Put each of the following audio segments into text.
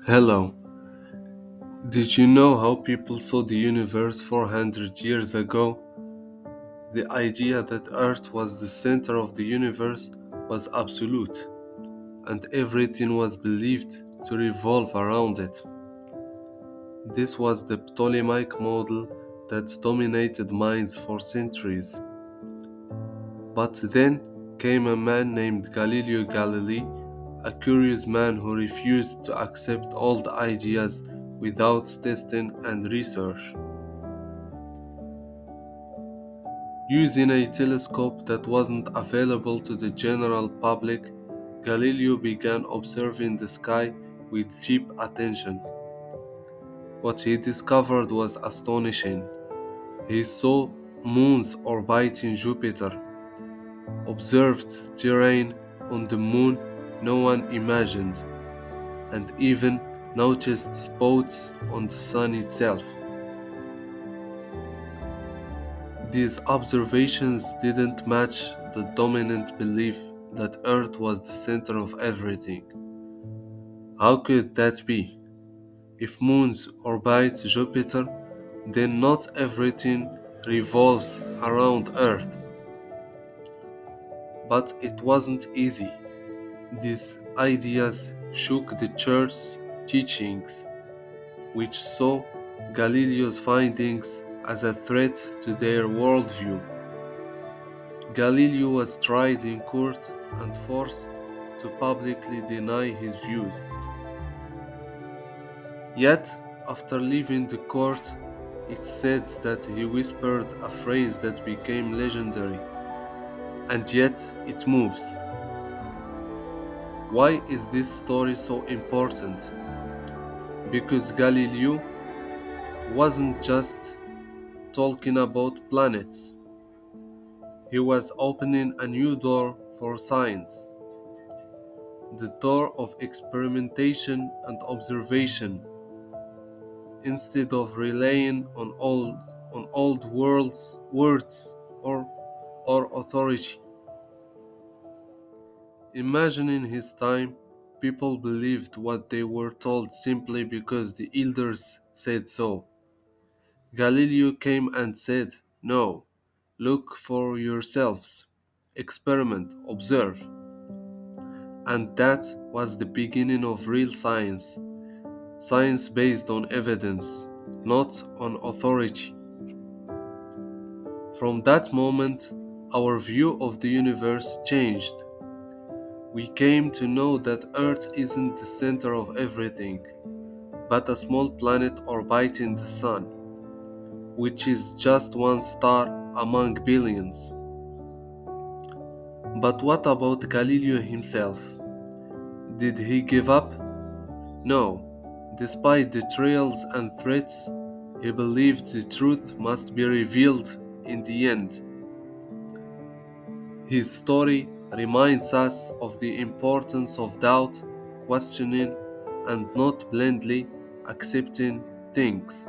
Hello. Did you know how people saw the universe 400 years ago? The idea that Earth was the center of the universe was absolute, and everything was believed to revolve around it. This was the Ptolemaic model that dominated minds for centuries. But then came a man named Galileo Galilei, a curious man who refused to accept old ideas without testing and research. Using a telescope that wasn't available to the general public, Galileo began observing the sky with deep attention. What he discovered was astonishing. He saw moons orbiting Jupiter, observed terrain on the moon no one imagined, and even noticed spots on the sun itself. These observations didn't match the dominant belief that Earth was the center of everything. How could that be? If moons orbit Jupiter, then not everything revolves around Earth. But it wasn't easy. These ideas shook the Church's teachings, which saw Galileo's findings as a threat to their worldview. Galileo was tried in court and forced to publicly deny his views. Yet, after leaving the court, it's said that he whispered a phrase that became legendary, and yet it moves. Why is this story so important? Because Galileo wasn't just talking about planets, he was opening a new door for science, the door of experimentation and observation. Instead of relying on old words or authority. Imagine in his time, people believed what they were told simply because the elders said so. Galileo came and said, "No, look for yourselves, experiment, observe." And that was the beginning of real science, science based on evidence, not on authority. From that moment, our view of the universe changed. We came to know that Earth isn't the center of everything, but a small planet orbiting the Sun, which is just one star among billions. But what about Galileo himself? Did he give up? No. Despite the trials and threats, he believed the truth must be revealed in the end. His story reminds us of the importance of doubt, questioning, and not blindly accepting things.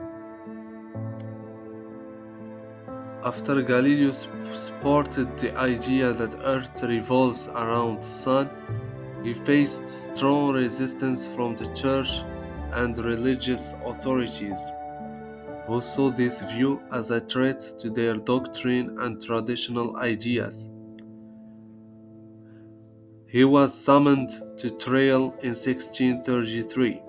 After Galileo supported the idea that Earth revolves around the Sun, he faced strong resistance from the Church and religious authorities, who saw this view as a threat to their doctrine and traditional ideas. He was summoned to trial in 1633,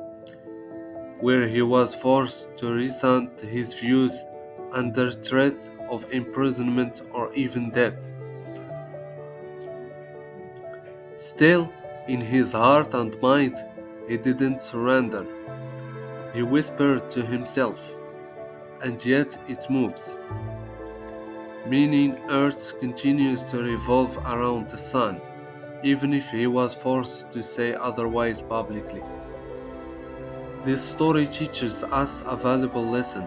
where he was forced to recant his views under threat of imprisonment or even death. Still, in his heart and mind, he didn't surrender. He whispered to himself, "And yet it moves," meaning Earth continues to revolve around the Sun, even if he was forced to say otherwise publicly. This story teaches us a valuable lesson.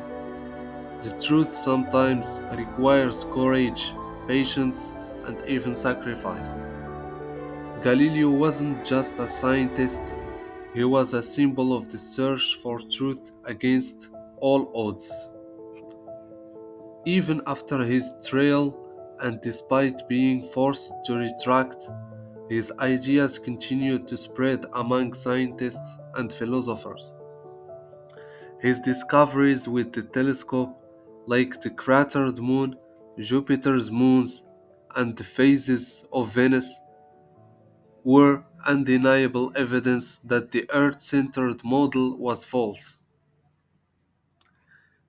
The truth sometimes requires courage, patience, and even sacrifice. Galileo wasn't just a scientist, he was a symbol of the search for truth against all odds. Even after his trial and despite being forced to retract, His ideas continued to spread among scientists and philosophers. His discoveries with the telescope, like the cratered moon, Jupiter's moons, and the phases of Venus, were undeniable evidence that the Earth-centered model was false.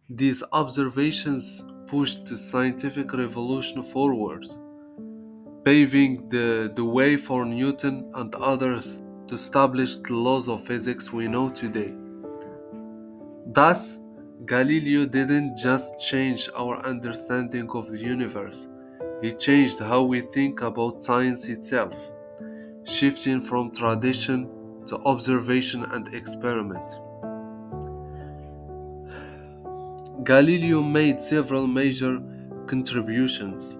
These observations pushed the scientific revolution forward, paving the way for Newton and others to establish the laws of physics we know today. Thus, Galileo didn't just change our understanding of the universe, he changed how we think about science itself, shifting from tradition to observation and experiment. Galileo made several major contributions,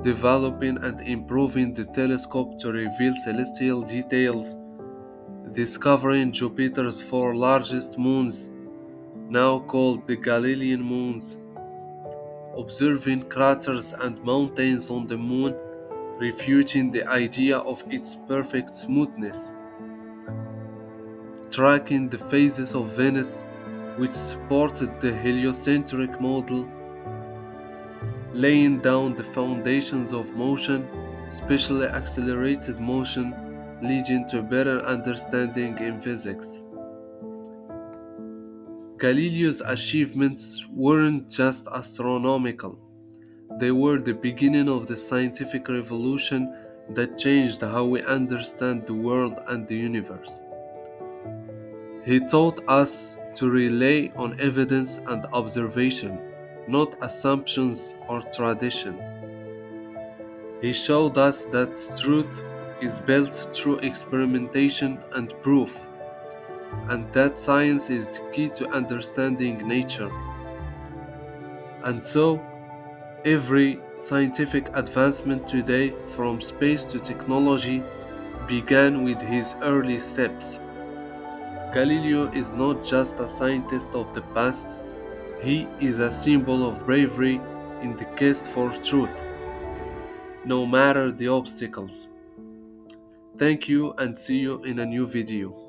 developing and improving the telescope to reveal celestial details, discovering Jupiter's four largest moons, now called the Galilean moons, observing craters and mountains on the moon, refuting the idea of its perfect smoothness, tracking the phases of Venus, which supported the heliocentric model, laying down the foundations of motion, especially accelerated motion, leading to better understanding in physics. Galileo's achievements weren't just astronomical, they were the beginning of the scientific revolution that changed how we understand the world and the universe. He taught us to rely on evidence and observation, not assumptions or tradition. He showed us that truth is built through experimentation and proof, and that science is the key to understanding nature. And so, every scientific advancement today, from space to technology, began with his early steps. Galileo is not just a scientist of the past, he is a symbol of bravery in the quest for truth, no matter the obstacles. Thank you and see you in a new video.